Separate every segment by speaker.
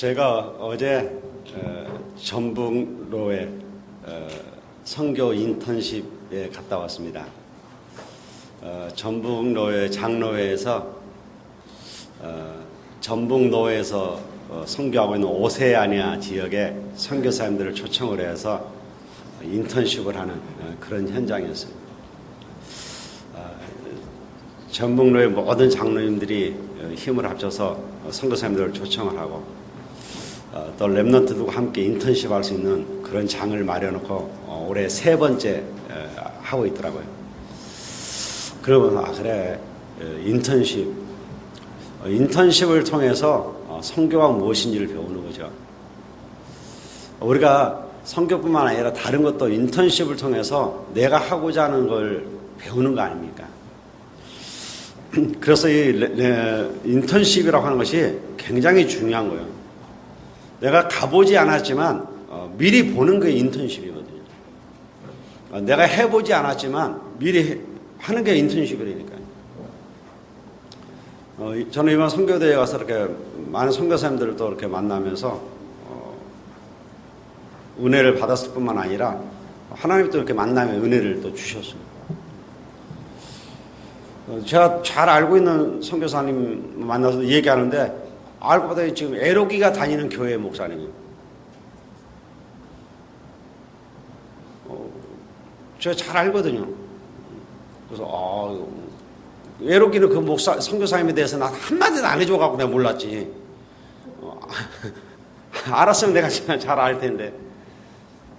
Speaker 1: 제가 어제 전북로에 선교 인턴십에 갔다 왔습니다. 전북로회 장로회에서 전북로에서 선교하고 있는 오세아니아 지역의 선교사님들을 초청을 해서 인턴십을 하는 그런 현장이었습니다. 전북로의 모든 장로님들이 힘을 합쳐서 선교사님들을 초청을 하고 또 렘넌트들과 함께 인턴십 할 수 있는 그런 장을 마련해놓고 올해 3번째 하고 있더라고요. 그러면서 그래, 인턴십을 통해서 선교가 무엇인지를 배우는 거죠. 우리가 선교뿐만 아니라 다른 것도 인턴십을 통해서 내가 하고자 하는 걸 배우는 거 아닙니까? 그래서 이 인턴십이라고 하는 것이 굉장히 중요한 거예요. 내가 가보지 않았지만 미리 보는 게 인턴십이거든요. 내가 해보지 않았지만 미리 하는 게 인턴십이라니까요. 저는 이번 선교대회에 가서 이렇게 많은 선교사님들을 또 이렇게 만나면서 은혜를 받았을 뿐만 아니라 하나님이 또 이렇게 만나면 은혜를 또 주셨습니다. 제가 잘 알고 있는 선교사님 만나서 얘기하는데 알고 보더니 지금 에로기가 다니는 교회 목사님이에요. 제가 잘 알거든요. 그래서 에로기는 그 선교사님에 대해서 나 한마디도 안 해줘갖고 내가 몰랐지. 알았으면 내가 잘 알 텐데.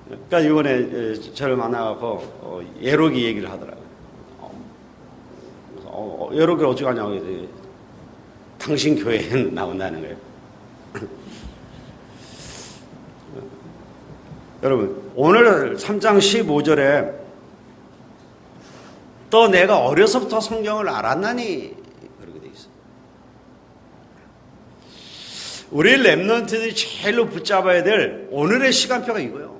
Speaker 1: 그러니까 이번에 저를 만나갖고 에로기 얘기를 하더라고요. 에로기를 어떻게 하냐고. 당신 교회에 나온다는 거예요. 여러분, 오늘 3장 15절에 또 내가 어려서부터 성경을 알았나니 그렇게 돼 있어요. 우리 렘넌트들이 제일로 붙잡아야 될 오늘의 시간표가 이거예요.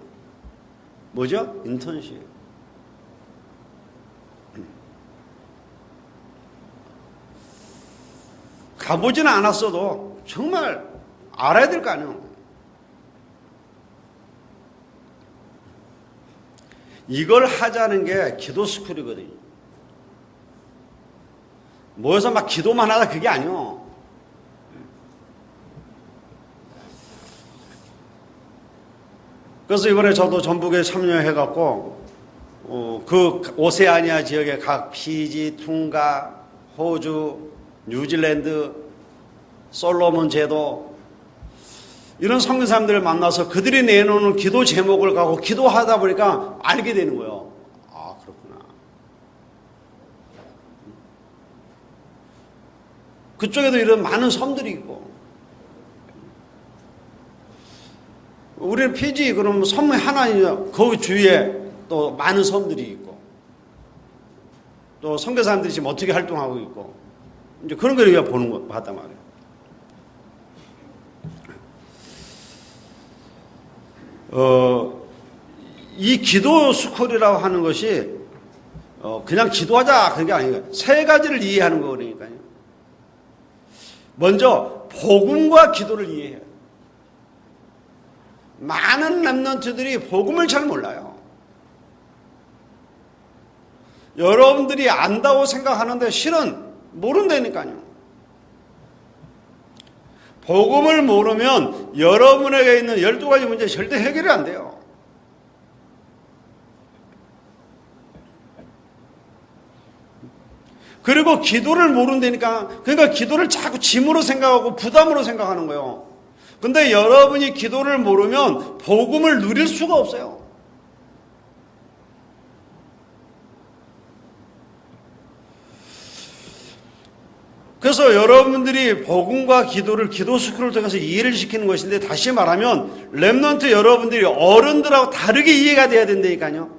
Speaker 1: 뭐죠? 인턴십. 가보지는 않았어도 정말 알아야 될 거 아니에요. 이걸 하자는 게 기도 스쿨이거든요. 모여서 막 기도만 하다 그게 아니에요. 그래서 이번에 저도 전북에 참여해갖고 그 오세아니아 지역의 각 피지, 퉁가, 호주, 뉴질랜드, 솔로몬 제도 이런 선교사님들을 만나서 그들이 내놓는 기도 제목을 가고 기도하다 보니까 알게 되는 거예요. 아, 그렇구나. 그쪽에도 이런 많은 섬들이 있고 우리는 피지 그럼 섬 하나냐 거기 주위에 또 많은 섬들이 있고 또 선교사님들이 지금 어떻게 활동하고 있고 이제 그런 걸 우리가 보는 거 봤단 말이에요. 이 기도 스쿨이라고 하는 것이 그냥 기도하자 그게 아니에요. 3가지를 이해하는 거니까요. 먼저 복음과 기도를 이해해요. 많은 렘넌트들이 복음을 잘 몰라요. 여러분들이 안다고 생각하는데 실은 모른다니까요. 복음을 모르면 여러분에게 있는 12가지 문제 절대 해결이 안 돼요. 그리고 기도를 모른다니까 그러니까 기도를 자꾸 짐으로 생각하고 부담으로 생각하는 거예요. 근데 여러분이 기도를 모르면 복음을 누릴 수가 없어요. 그래서 여러분들이 복음과 기도를 기도 스쿨을 통해서 이해를 시키는 것인데 다시 말하면 렘넌트 여러분들이 어른들하고 다르게 이해가 돼야 된다니까요.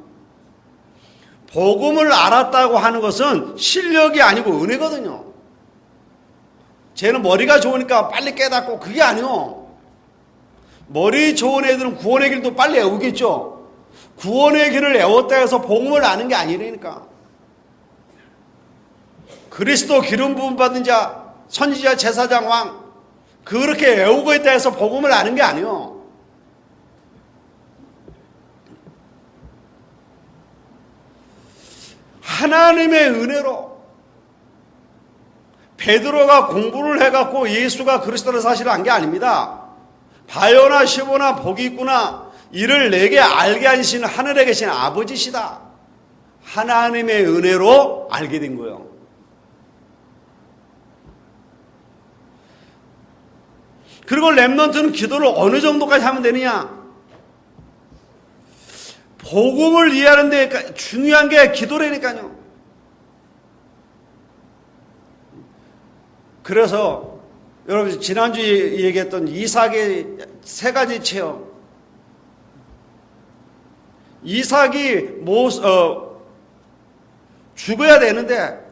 Speaker 1: 복음을 알았다고 하는 것은 실력이 아니고 은혜거든요. 쟤는 머리가 좋으니까 빨리 깨닫고 그게 아니요. 머리 좋은 애들은 구원의 길도 빨리 애우겠죠. 구원의 길을 애웠다 해서 복음을 아는 게 아니라니까. 그리스도 기름 부음 받은 자, 선지자, 제사장, 왕 그렇게 외우고 있다 해서 복음을 아는 게 아니에요. 하나님의 은혜로 베드로가 공부를 해갖고 예수가 그리스도를 사실을 안 게 아닙니다. 바요나 시보나 복이 있구나 이를 내게 알게 하신 하늘에 계신 아버지시다. 하나님의 은혜로 알게 된 거예요. 그리고 렘넌트는 기도를 어느 정도까지 하면 되느냐? 복음을 이해하는 데 중요한 게 기도라니까요. 그래서 여러분 지난주에 얘기했던 이삭의 세 가지 체험. 이삭이 죽어야 되는데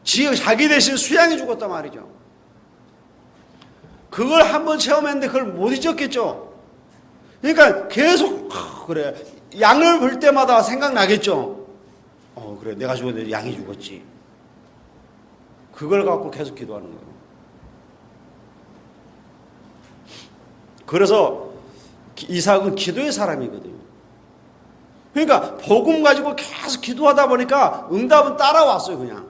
Speaker 1: 자기 대신 수양이 죽었단 말이죠. 그걸 한번 체험했는데 그걸 못 잊었겠죠. 그러니까 계속 그래 양을 볼 때마다 생각나겠죠. 그래 내가 죽었는데 양이 죽었지. 그걸 갖고 계속 기도하는 거예요. 그래서 이삭은 기도의 사람이거든요. 그러니까 복음 가지고 계속 기도하다 보니까 응답은 따라왔어요. 그냥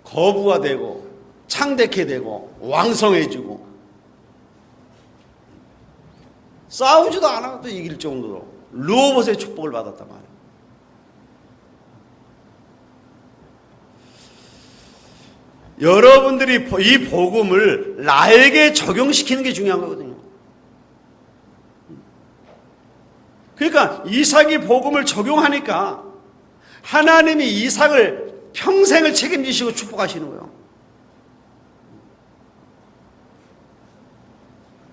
Speaker 1: 거부가 되고 창대케 되고 왕성해지고 싸우지도 않아도 이길 정도로 르호봇의 축복을 받았단 말이에요. 여러분들이 이 복음을 나에게 적용시키는 게 중요한 거거든요. 그러니까 이삭이 복음을 적용하니까 하나님이 이삭을 평생을 책임지시고 축복하시는 거예요.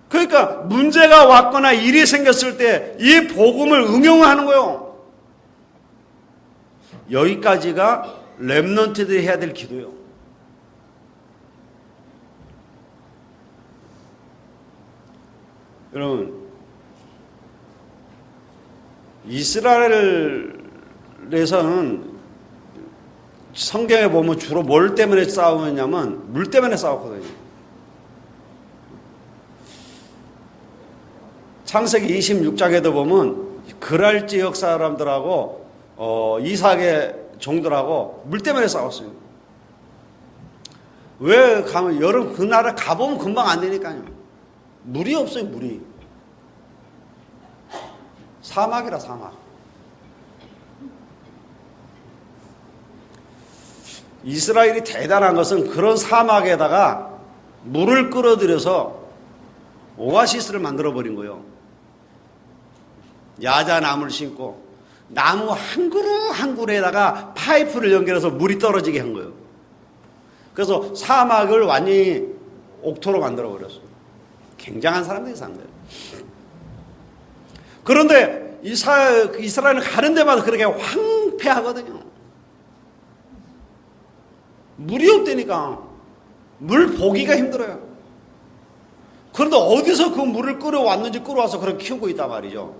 Speaker 1: 그러니까 문제가 왔거나 일이 생겼을 때 이 복음을 응용하는 거예요. 여기까지가 렘넌트들이 해야 될 기도예요. 여러분 이스라엘에서는 성경에 보면 주로 뭘 때문에 싸우냐면 물 때문에 싸웠거든요. 창세기 26장에도 보면 그랄 지역 사람들하고 이삭의 종들하고 물 때문에 싸웠어요. 왜 가면 여름 그 나라 가보면 금방 안 되니까요. 물이 없어요. 물이 사막이라 사막. 이스라엘이 대단한 것은 그런 사막에다가 물을 끌어들여서 오아시스를 만들어 버린 거예요. 야자나무를 심고 나무 한 그루 한 그루에다가 파이프를 연결해서 물이 떨어지게 한 거예요. 그래서 사막을 완전히 옥토로 만들어 버렸어요. 굉장한 사람들이 산 거예요. 그런데 이스라엘은 가는 데마다 그렇게 황폐하거든요. 물이 없다니까 물 보기가 힘들어요. 그런데 어디서 그 물을 끌어왔는지 끌어와서 그렇게 키우고 있단 말이죠.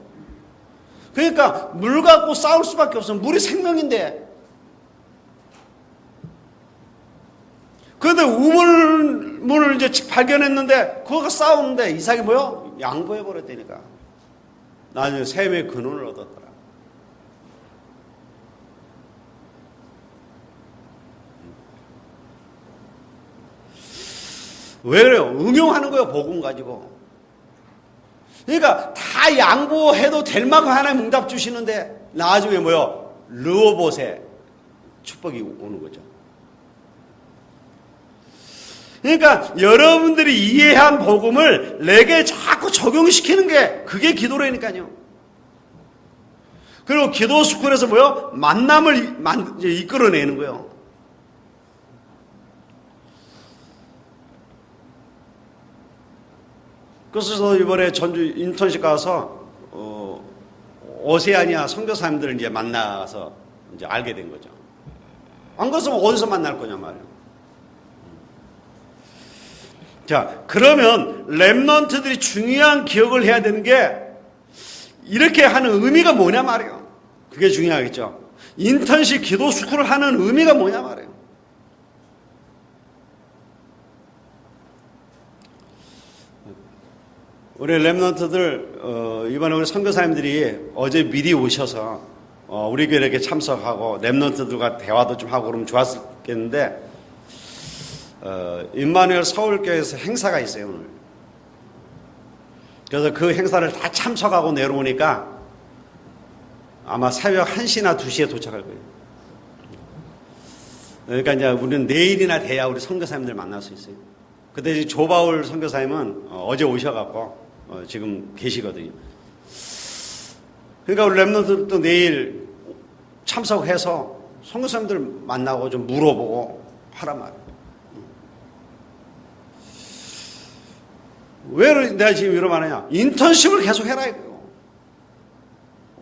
Speaker 1: 그러니까 물 갖고 싸울 수밖에 없어요. 물이 생명인데. 그런데 우물을 이제 발견했는데 그거가 싸우는데 이삭이 뭐요? 양보해버렸다니까. 나중에 셈의 근원을 얻었더라. 왜 그래요? 응용하는 거예요. 복음 가지고. 그러니까 다 양보해도 될 만큼 하나님 응답 주시는데 나중에 뭐요? 르호봇의 축복이 오는 거죠. 그러니까 여러분들이 이해한 복음을 내게 자꾸 적용시키는 게 그게 기도라니까요. 그리고 기도 스쿨에서 뭐요? 만남을 이끌어내는 거예요. 그래서 이번에 전주 인턴십 가서 오세아니아 선교사님들을 이제 만나서 이제 알게 된 거죠. 안 그랬으면 어디서 만날 거냐 말이에요. 자, 그러면 렘넌트들이 중요한 기억을 해야 되는 게 이렇게 하는 의미가 뭐냐 말이에요. 그게 중요하겠죠. 인턴십 기도 스쿨을 하는 의미가 뭐냐 말이에요. 우리 랩런트들 이번에 우리 선교사님들이 어제 미리 오셔서 우리 교회에 이렇게 참석하고 랩런트들과 대화도 좀 하고 그러면 좋았겠는데 임마누엘 서울교회에서 행사가 있어요 오늘. 그래서 그 행사를 다 참석하고 내려오니까 아마 새벽 1시나 2시에 도착할 거예요. 그러니까 이제 우리는 내일이나 돼야 우리 선교사님들 만날 수 있어요. 근데 조바울 선교사님은 어제 오셔갖고 지금 계시거든요. 그러니까 우리 랩런트들도 내일 참석해서 선교사님들 만나고 좀 물어보고 하란 말이에요. 왜 내가 지금 이러면 하느냐? 인턴십을 계속 해라 이거예요.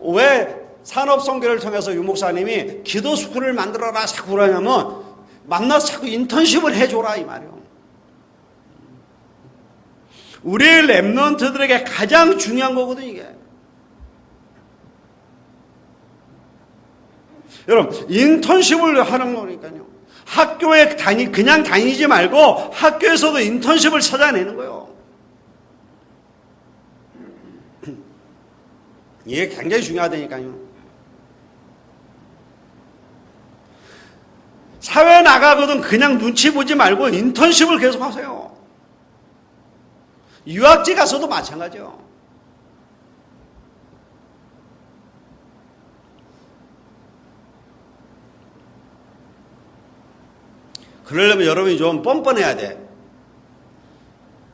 Speaker 1: 왜 산업선교를 통해서 유목사님이 기도 스쿨을 만들어라 자꾸 그러냐면 만나서 자꾸 인턴십을 해줘라 이 말이에요. 우리 랩런트들에게 가장 중요한 거거든요 이게. 여러분 인턴십을 하는 거니까요. 학교에 그냥 다니지 말고 학교에서도 인턴십을 찾아내는 거예요. 이게 굉장히 중요하다니까요. 사회 나가거든 그냥 눈치 보지 말고 인턴십을 계속 하세요. 유학지 가서도 마찬가지요. 그러려면 여러분이 좀 뻔뻔해야 돼.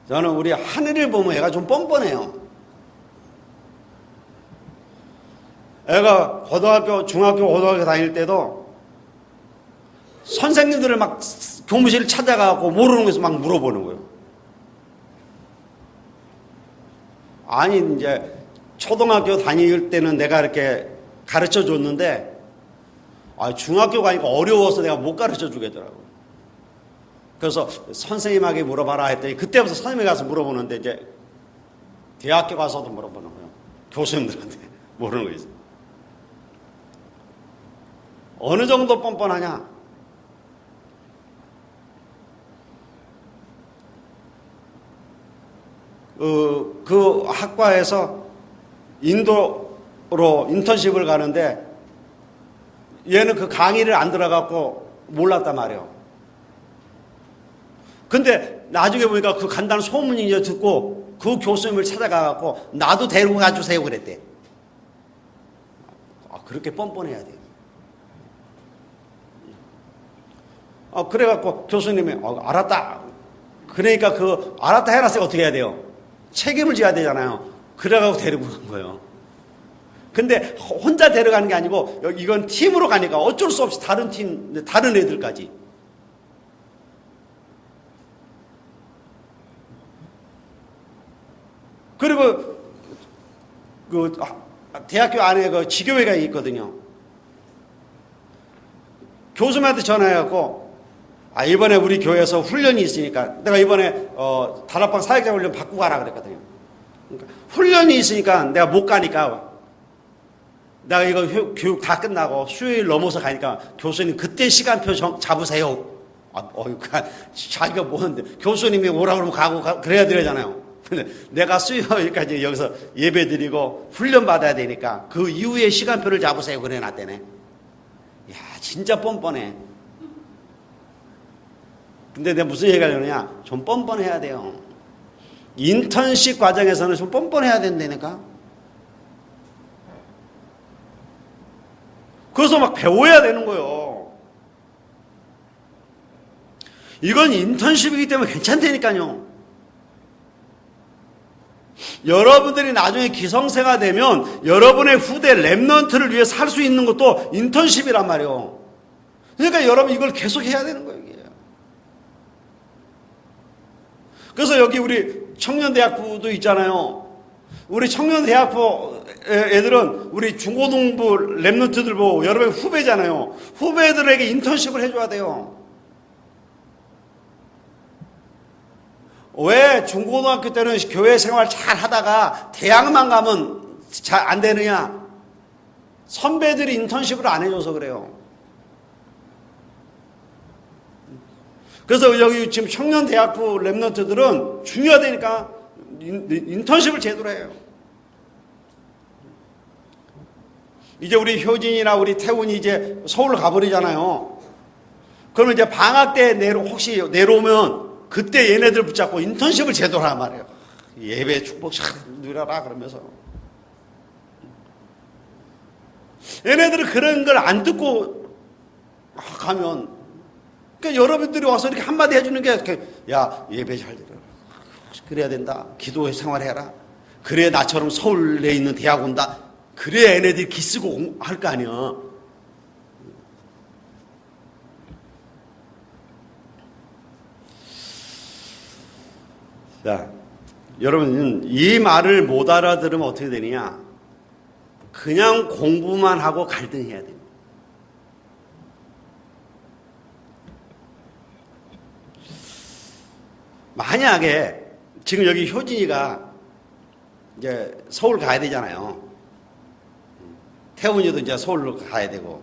Speaker 1: 저는 우리 하늘을 보면 애가 좀 뻔뻔해요. 애가 고등학교, 중학교, 고등학교 다닐 때도 선생님들을 막 교무실 찾아가고 모르는 것에서 막 물어보는 거예요. 아니 이제 초등학교 다닐 때는 내가 이렇게 가르쳐 줬는데 중학교 가니까 어려워서 내가 못 가르쳐 주겠더라고요. 그래서 선생님에게 물어봐라 했더니 그때부터 선생님이 가서 물어보는데 이제 대학교 가서도 물어보는 거예요. 교수님들한테 모르는 거 있어요. 어느 정도 뻔뻔하냐? 그 학과에서 인도로 인턴십을 가는데 얘는 그 강의를 안 들어갖고 몰랐단 말이에요. 근데 나중에 보니까 그 간다는 소문이 이제 듣고 그 교수님을 찾아가갖고 나도 데리고 가주세요 그랬대. 그렇게 뻔뻔해야 돼요. 그래갖고 교수님이 알았다. 그러니까 그 알았다 해놨으니까 어떻게 해야 돼요? 책임을 져야 되잖아요. 그래가지고 데리고 간 거예요. 근데 혼자 데려가는 게 아니고 이건 팀으로 가니까 어쩔 수 없이 다른 팀, 다른 애들까지. 그리고 그 대학교 안에 그 지교회가 있거든요. 교수님한테 전화해갖고 이번에 우리 교회에서 훈련이 있으니까 내가 이번에 다락방 사역자 훈련 받고 가라 그랬거든요. 그러니까 훈련이 있으니까 내가 못 가니까 내가 이거 교육 다 끝나고 수요일 넘어서 가니까 교수님 그때 시간표 잡으세요. 자기가 뭐하는데 교수님이 오라고 그러면 가고 그래야 되잖아요. 근데 내가 수요일까지 여기서 예배 드리고 훈련 받아야 되니까 그 이후에 시간표를 잡으세요. 그래 놨대네. 야 진짜 뻔뻔해. 근데 내가 무슨 얘기를 하려느냐? 좀 뻔뻔해야 돼요. 인턴십 과정에서는 좀 뻔뻔해야 된다니까. 그래서 막 배워야 되는 거예요. 이건 인턴십이기 때문에 괜찮다니까요. 여러분들이 나중에 기성세가 되면 여러분의 후대 랩넌트를 위해 살 수 있는 것도 인턴십이란 말이에요. 그러니까 여러분 이걸 계속 해야 되는 거예요. 그래서 여기 우리 청년대학부도 있잖아요. 우리 청년대학부 애들은 우리 중고등부 랩런트들 보고 여러분의 후배잖아요. 후배들에게 인턴십을 해줘야 돼요. 왜 중고등학교 때는 교회 생활 잘 하다가 대학만 가면 잘 안 되느냐? 선배들이 인턴십을 안 해줘서 그래요. 그래서 여기 지금 청년대학부 랩런트들은 중요하다니까 인턴십을 제대로 해요. 이제 우리 효진이나 우리 태훈이 이제 서울 가버리잖아요. 그러면 이제 방학 때 혹시 내려오면 그때 얘네들 붙잡고 인턴십을 제대로 하란 말이에요. 예배 축복 잘 누려라 그러면서. 얘네들은 그런 걸 안 듣고 가면, 그러니까 여러분들이 와서 이렇게 한마디 해주는 게, 야, 예배 잘 들어라. 그래야 된다. 기도 생활해라. 그래야 나처럼 서울에 있는 대학 온다. 그래야 얘네들이 기쓰고 할 거 아니야. 자, 여러분, 이 말을 못 알아들으면 어떻게 되느냐? 그냥 공부만 하고 갈등해야 됩니다. 만약에 지금 여기 효진이가 이제 서울 가야 되잖아요. 태훈이도 이제 서울로 가야 되고.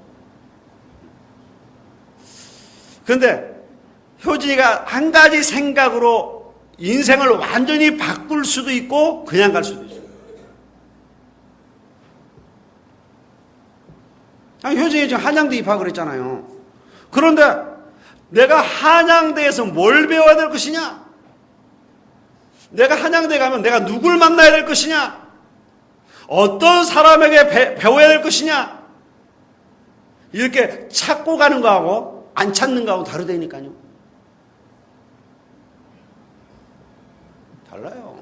Speaker 1: 그런데 효진이가 한 가지 생각으로 인생을 완전히 바꿀 수도 있고 그냥 갈 수도 있어요. 효진이 지금 한양대 입학을 했잖아요. 그런데 내가 한양대에서 뭘 배워야 될 것이냐? 내가 한양대 가면 내가 누굴 만나야 될 것이냐? 어떤 사람에게 배워야 될 것이냐? 이렇게 찾고 가는 거하고 안 찾는 거하고 다르다니까요. 달라요.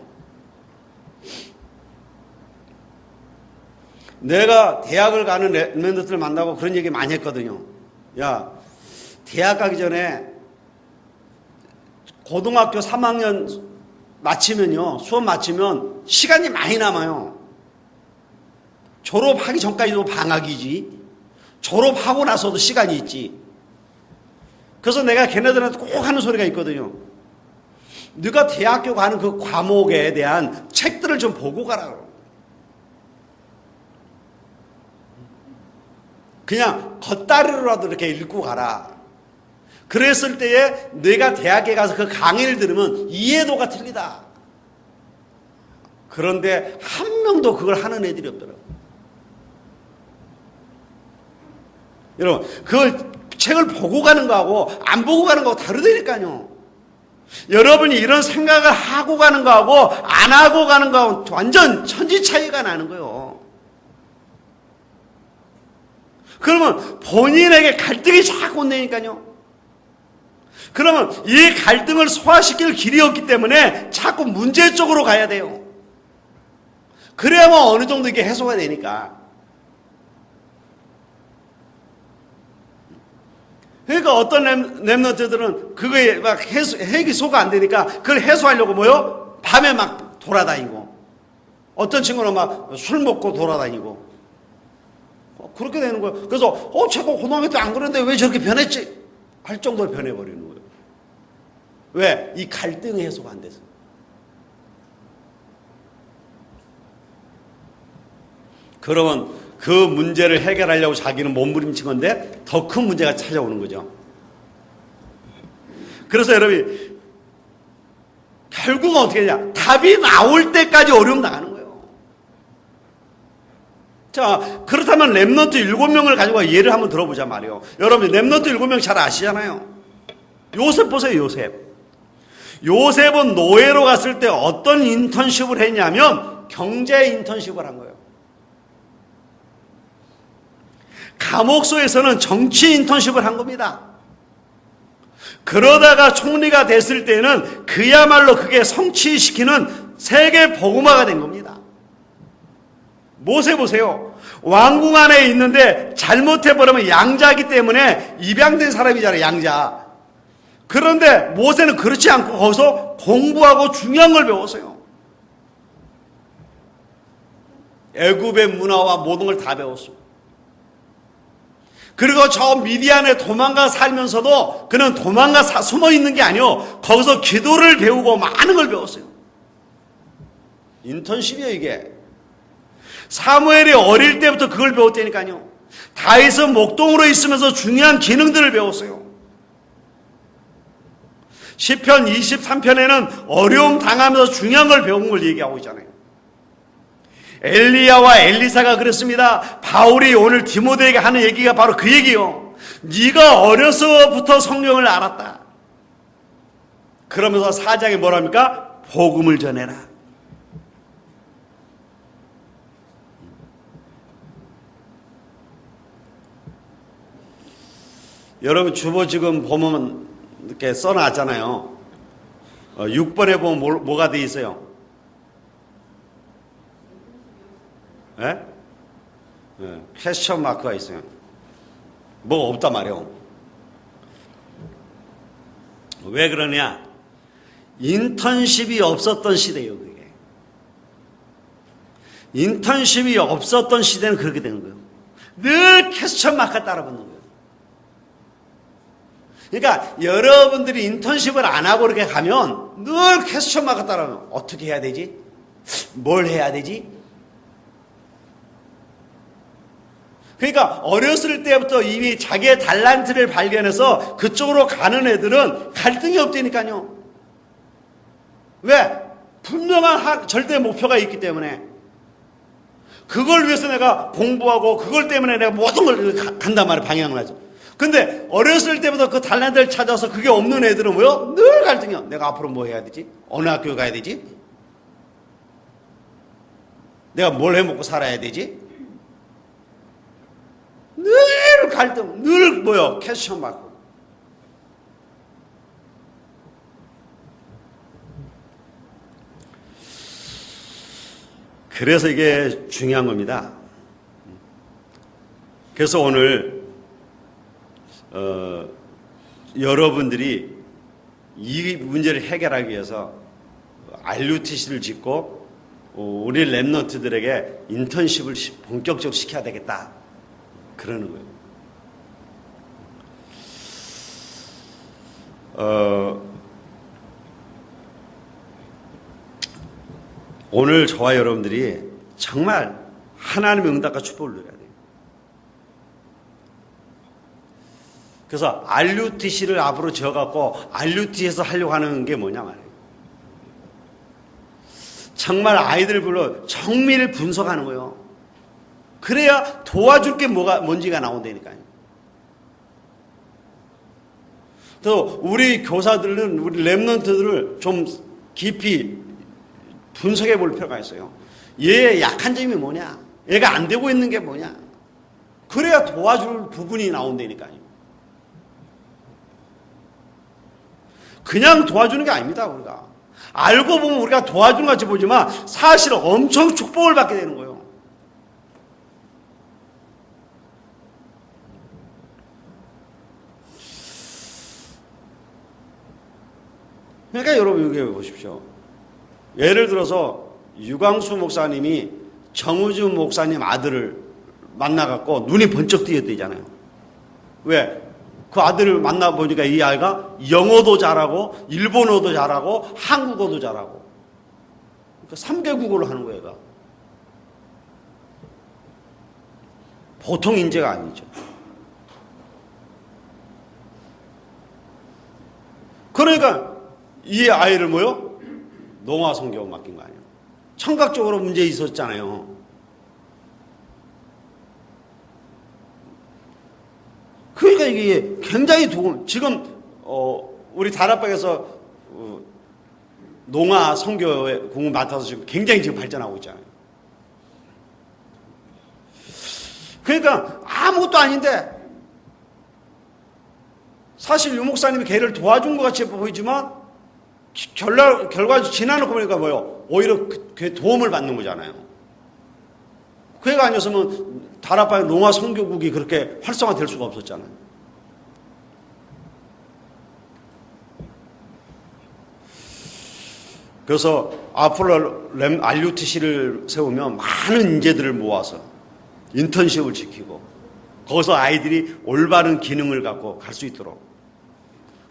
Speaker 1: 내가 대학을 가는 랩런트들 만나고 그런 얘기 많이 했거든요. 야, 대학 가기 전에 고등학교 3학년 마치면요, 수업 마치면 시간이 많이 남아요. 졸업하기 전까지도 방학이지, 졸업하고 나서도 시간이 있지. 그래서 내가 걔네들한테 꼭 하는 소리가 있거든요. 네가 대학교 가는 그 과목에 대한 책들을 좀 보고 가라. 그냥 겉다리로라도 이렇게 읽고 가라. 그랬을 때에 내가 대학에 가서 그 강의를 들으면 이해도가 틀리다. 그런데 한 명도 그걸 하는 애들이 없더라고요. 여러분, 그걸 책을 보고 가는 거하고 안 보고 가는 거하고 다르다니까요. 여러분이 이런 생각을 하고 가는 거하고 안 하고 가는 거하고 완전 천지 차이가 나는 거예요. 그러면 본인에게 갈등이 자꾸 온다니까요. 그러면 이 갈등을 소화시킬 길이 없기 때문에 자꾸 문제 쪽으로 가야 돼요. 그래야만 어느 정도 이게 해소가 되니까. 그러니까 어떤 랩런트들은 그거에 막 해소가 안 되니까 그걸 해소하려고 뭐요? 밤에 막 돌아다니고. 어떤 친구는 막 술 먹고 돌아다니고. 그렇게 되는 거예요. 그래서 제가 고등학교 때 안 그랬는데 왜 저렇게 변했지? 할 정도로 변해버리는 거예요. 왜? 이 갈등이 해소가 안 돼서. 그러면 그 문제를 해결하려고 자기는 몸부림친 건데 더 큰 문제가 찾아오는 거죠. 그래서 여러분이 결국은 어떻게 되냐? 답이 나올 때까지 어려움 당하는 거예요. 자, 그렇다면 랩런트 7명을 가지고 예를 한번 들어보자 말이에요. 여러분, 랩런트 7명 잘 아시잖아요. 요셉 보세요, 요셉. 요셉은 노예로 갔을 때 어떤 인턴십을 했냐면 경제 인턴십을 한 거예요. 감옥소에서는 정치 인턴십을 한 겁니다. 그러다가 총리가 됐을 때는 그야말로 그게 성취시키는 세계 복음화가 된 겁니다. 모세 보세요. 왕궁 안에 있는데 잘못해버리면 양자이기 때문에 입양된 사람이잖아요, 양자. 그런데 모세는 그렇지 않고 거기서 공부하고 중요한 걸 배웠어요. 애굽의 문화와 모든 걸 다 배웠어요. 그리고 저 미디안에 도망가 살면서도 그는 숨어 있는 게 아니요, 거기서 기도를 배우고 많은 걸 배웠어요. 인턴십이에요, 이게. 사무엘이 어릴 때부터 그걸 배웠다니까요. 다윗은 목동으로 있으면서 중요한 기능들을 배웠어요. 시편 23편에는 어려움 당하면서 중요한 걸 배운 걸 얘기하고 있잖아요. 엘리야와 엘리사가 그랬습니다. 바울이 오늘 디모데에게 하는 얘기가 바로 그 얘기요. 네가 어려서부터 성령을 알았다. 그러면서 4장에 뭐랍니까? 복음을 전해라. 여러분 주보 지금 보면 이렇게 써놨잖아요. 6번에 보면 뭐가 돼 있어요? 예? 퀘스천 마크가 있어요. 뭐가 없단 말이에요. 왜 그러냐? 인턴십이 없었던 시대예요, 그게. 인턴십이 없었던 시대는 그렇게 되는 거예요. 늘 퀘스천 마크가 따라붙는 거예요. 그러니까 여러분들이 인턴십을 안 하고 이렇게 가면 늘 퀘스천 마크가 따라오면 어떻게 해야 되지? 뭘 해야 되지? 그러니까 어렸을 때부터 이미 자기의 달란트를 발견해서 그쪽으로 가는 애들은 갈등이 없다니까요. 왜? 분명한 절대 목표가 있기 때문에. 그걸 위해서 내가 공부하고 그걸 때문에 내가 모든 걸 간단 말이에요. 방향을 하죠. 근데 어렸을 때부터 그 달란트를 찾아서 그게 없는 애들은 뭐요? 늘 갈등이요. 내가 앞으로 뭐 해야 되지? 어느 학교에 가야 되지? 내가 뭘 해먹고 살아야 되지? 늘 갈등, 늘 뭐요? 퀘스천 마크. 그래서 이게 중요한 겁니다. 그래서 오늘 여러분들이 이 문제를 해결하기 위해서 RUTC를 짓고 우리 랩런트들에게 인턴십을 본격적으로 시켜야 되겠다. 그러는 거예요. 오늘 저와 여러분들이 정말 하나님의 응답과 축복을 누려야 돼요. 그래서 RUTC를 앞으로 지어갖고 RUTC에서 하려고 하는 게 뭐냐 말이에요. 정말 아이들을 불러 정밀을 분석하는 거예요. 그래야 도와줄 게 뭔지가 나온다니까요. 또 우리 교사들은 우리 랩런트들을 좀 깊이 분석해 볼 필요가 있어요. 얘의 약한 점이 뭐냐? 얘가 안 되고 있는 게 뭐냐? 그래야 도와줄 부분이 나온다니까요. 그냥 도와주는 게 아닙니다, 우리가. 알고 보면 우리가 도와주는 것 같이 보지만 사실은 엄청 축복을 받게 되는 거예요. 그러니까 여러분 여기 보십시오. 예를 들어서 유광수 목사님이 정우주 목사님 아들을 만나갖고 눈이 번쩍 뜨였대잖아요. 왜? 그 아들을 만나보니까 이 아이가 영어도 잘하고 일본어도 잘하고 한국어도 잘하고 그러니까 3개 국어를 하는 거예요. 얘가. 보통 인재가 아니죠. 그러니까 이 아이를 뭐요? 농화 성경 맡긴 거 아니에요. 청각적으로 문제 있었잖아요. 그러니까 이게 굉장히 지금 우리 다락방에서 농화 선교의 공을 맡아서 지금 굉장히 지금 발전하고 있잖아요. 그러니까 아무것도 아닌데 사실 유 목사님이 걔를 도와준 것 같이 보이지만 결과적으로 지나놓고 보니까 뭐예요? 오히려 그에 도움을 받는 거잖아요. 그 애가 아니었으면 다락방의 농화 선교국이 그렇게 활성화될 수가 없었잖아요. 그래서 앞으로 RUTC를 세우면 많은 인재들을 모아서 인턴십을 지키고 거기서 아이들이 올바른 기능을 갖고 갈 수 있도록.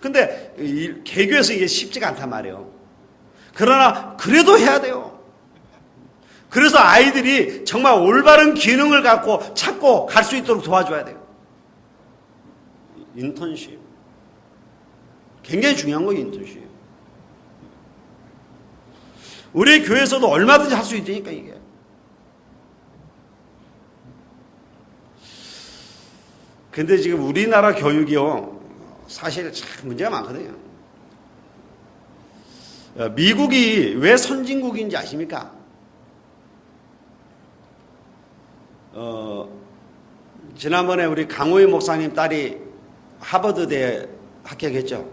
Speaker 1: 근데 개교에서 이게 쉽지가 않단 말이에요. 그러나 그래도 해야 돼요. 그래서 아이들이 정말 올바른 기능을 갖고 찾고 갈 수 있도록 도와줘야 돼요. 인턴십. 굉장히 중요한 거예요, 인턴십. 우리 교회에서도 얼마든지 할 수 있으니까, 이게. 근데 지금 우리나라 교육이요, 사실 참 문제가 많거든요. 미국이 왜 선진국인지 아십니까? 지난번에 우리 강호희 목사님 딸이 하버드대에 합격했죠.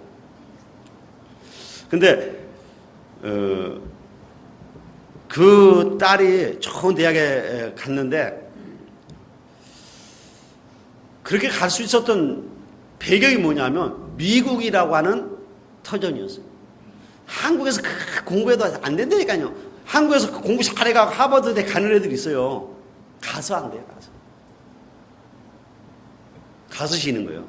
Speaker 1: 근데 그 딸이 좋은 대학에 갔는데 그렇게 갈 수 있었던 배경이 뭐냐면 미국이라고 하는 터전이었어요. 한국에서 공부해도 안 된다니까요. 한국에서 공부 잘해가고 하버드대 가는 애들 있어요. 가서 안 돼요. 가서 쉬는 거예요.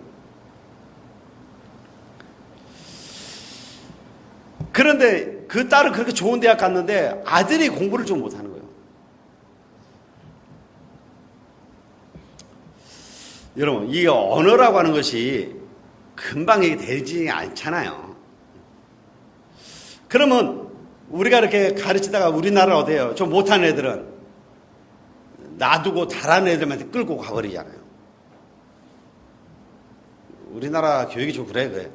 Speaker 1: 그런데 그 딸은 그렇게 좋은 대학 갔는데 아들이 공부를 좀 못하는 거예요. 여러분, 이 언어라고 하는 것이 금방 되지 않잖아요. 그러면 우리가 이렇게 가르치다가 우리나라 어때요? 좀 못하는 애들은 놔두고 잘하는 애들한테 끌고 가버리잖아요. 우리나라 교육이 좀 그래.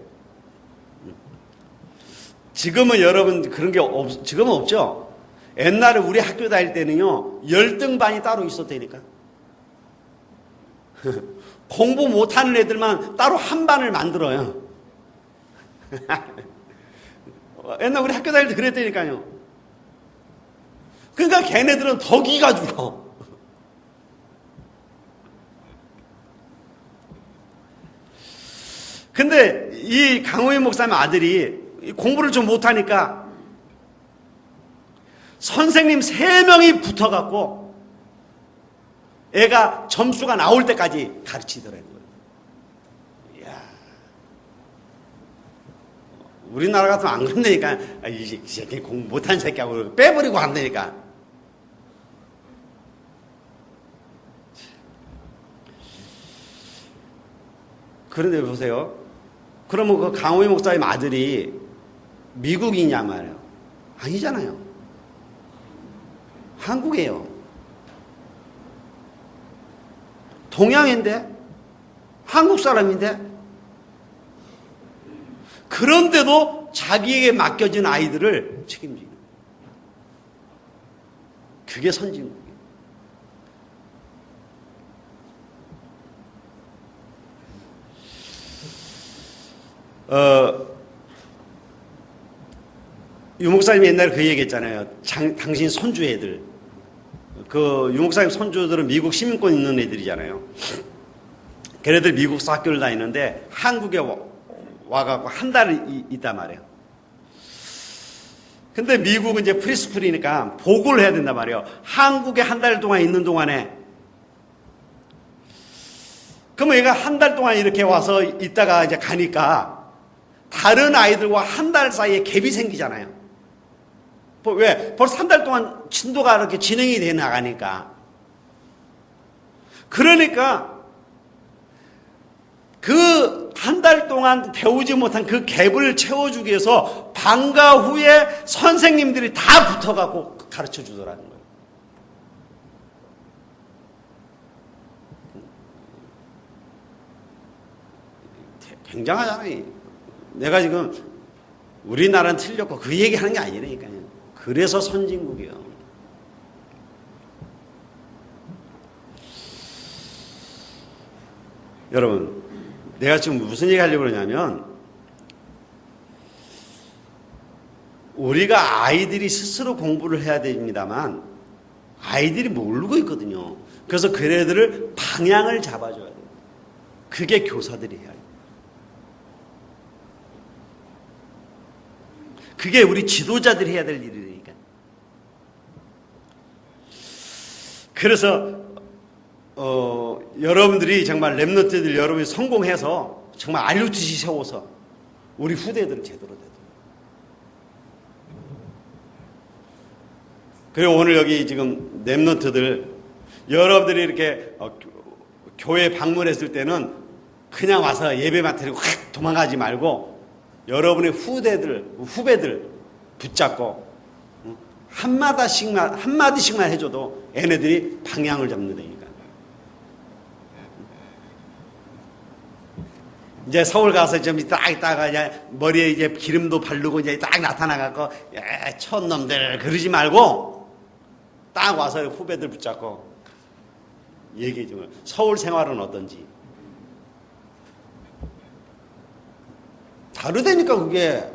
Speaker 1: 지금은 여러분 그런 게 지금은 없죠. 옛날에 우리 학교 다닐 때는요, 열등반이 따로 있었다니까. 공부 못하는 애들만 따로 한 반을 만들어요. 옛날 우리 학교 다닐 때 그랬다니까요. 그러니까 걔네들은 더 기가 죽어. 근데 이 강호인 목사님 아들이 공부를 좀 못하니까 선생님 3명이 붙어갖고 애가 점수가 나올 때까지 가르치더라고요. 이야. 우리나라 같으면 안 그런다니까. 이 새끼 공부 못한 새끼하고 빼버리고 한다니까. 그런데 보세요. 그러면 그 강호희 목사님 아들이 미국이냐 말이에요. 아니잖아요. 한국이에요. 동양인데, 한국 사람인데, 그런데도 자기에게 맡겨진 아이들을 책임지는. 그게 선진국이에요. 유목사님이 옛날에 그 얘기 했잖아요. 당신 손주 애들. 그 유목사님 손주들은 미국 시민권 있는 애들이잖아요. 걔네들 미국서 학교를 다니는데 한국에 와갖고 한 달 있단 말이에요. 근데 미국은 이제 프리스쿨이니까 보고를 해야 된단 말이에요. 한국에 한 달 동안 있는 동안에. 그러면 얘가 한 달 동안 이렇게 와서 있다가 이제 가니까 다른 아이들과 한 달 사이에 갭이 생기잖아요. 왜? 벌써 한 달 동안 진도가 이렇게 진행이 돼 나가니까. 그러니까 그 한 달 동안 배우지 못한 그 갭을 채워주기 위해서 방과 후에 선생님들이 다 붙어갖고 가르쳐 주더라는 거예요. 굉장하잖아요. 내가 지금 우리나라는 틀렸고 그 얘기하는 게 아니라니까요. 그래서 선진국이요. 여러분, 내가 지금 무슨 얘기 하려고 그러냐면 우리가 아이들이 스스로 공부를 해야 됩니다만 아이들이 모르고 있거든요. 그래서 그네들을 방향을 잡아줘야 돼요. 그게 교사들이 해야 돼요. 그게 우리 지도자들이 해야 될 일이니까. 그래서 여러분들이 정말 랩런트들 여러분이 성공해서 정말 알루트시 세워서 우리 후대들은 제대로 되도록. 그리고 오늘 여기 지금 렘넌트들 여러분들이 이렇게 교회 방문했을 때는 그냥 와서 예배만 드리고 확 도망가지 말고 여러분의 후배들 붙잡고 한마디씩만 해줘도 얘네들이 방향을 잡는다니까. 이제 서울 가서 좀 딱 있다가 이제 머리에 이제 기름도 바르고 이제 딱 나타나갖고, 촌놈들 그러지 말고 딱 와서 후배들 붙잡고 얘기해 주면 서울 생활은 어떤지. 다르다니까, 그게.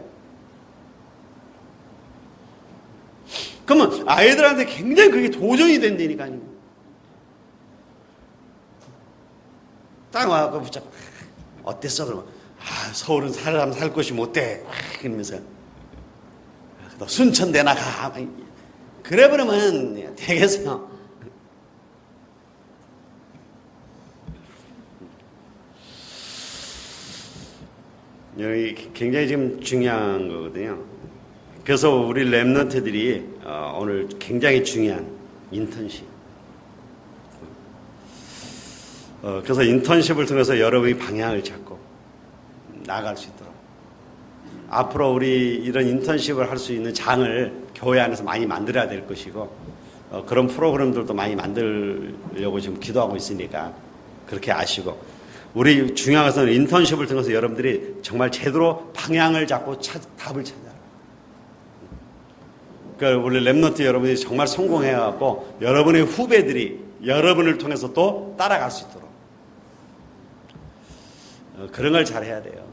Speaker 1: 그러면 아이들한테 굉장히 그게 도전이 된다니까요. 딱 와서 붙잡고, 어땠어? 그러면, 서울은 사람 살 곳이 못 돼. 그러면서, 너 순천대나 가. 그래 버리면 되겠어요. 여기 굉장히 지금 중요한 거거든요. 그래서 우리 렘넌트들이 오늘 굉장히 중요한 인턴십. 그래서 인턴십을 통해서 여러분이 방향을 잡고 나아갈 수 있도록 앞으로 우리 이런 인턴십을 할 수 있는 장을 교회 안에서 많이 만들어야 될 것이고 그런 프로그램들도 많이 만들려고 지금 기도하고 있으니까 그렇게 아시고 우리 중요한 것은 인턴십을 통해서 여러분들이 정말 제대로 방향을 잡고 답을 찾아라. 그러니까 우리 렘넌트 여러분이 정말 성공해갖고 여러분의 후배들이 여러분을 통해서 또 따라갈 수 있도록 그런 걸 잘 해야 돼요.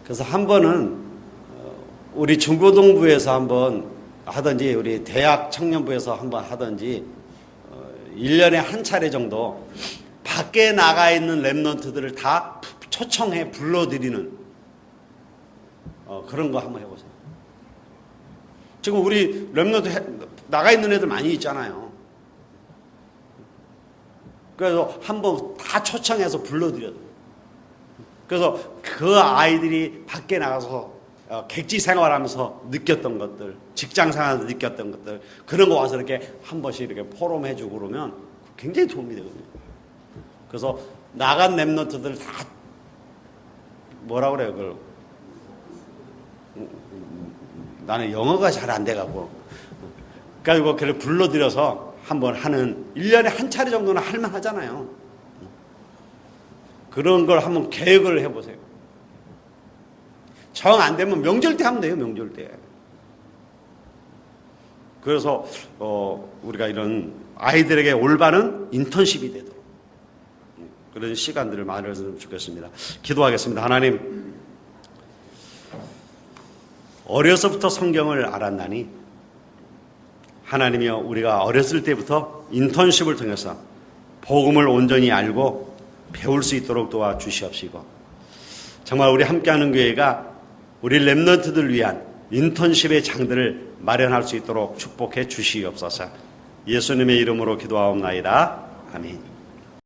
Speaker 1: 그래서 한 번은 우리 중고등부에서 한번 하든지 우리 대학 청년부에서 한번 하든지 1년에 한 차례 정도 밖에 나가 있는 렘넌트들을 다 초청해 불러들이는 그런 거 한번 해보세요. 지금 우리 렘넌트 나가 있는 애들 많이 있잖아요. 그래서 한번 다 초청해서 불러들여요. 그래서 그 아이들이 밖에 나가서 객지 생활하면서 느꼈던 것들, 직장 생활에서 느꼈던 것들, 그런 거 와서 이렇게 한 번씩 이렇게 포럼해주고 그러면 굉장히 도움이 되거든요. 그래서 나간 렘넌트들 다 뭐라 그래요? 그걸 나는 영어가 잘 안 돼가고 그래가지고 그걸 불러들여서 한번 하는 1년에 한 차례 정도는 할만 하잖아요. 그런 걸 한번 계획을 해보세요. 정 안 되면 명절 때 하면 돼요. 명절 때. 그래서 우리가 이런 아이들에게 올바른 인턴십이 되도록 그런 시간들을 마련했으면 좋겠습니다. 기도하겠습니다. 하나님, 어려서부터 성경을 알았나니 하나님이여, 우리가 어렸을 때부터 인턴십을 통해서 복음을 온전히 알고 배울 수 있도록 도와주시옵시고, 정말 우리 함께하는 교회가 우리 렘넌트들 위한 인턴십의 장들을 마련할 수 있도록 축복해 주시옵소서. 예수님의 이름으로 기도하옵나이다. 아멘.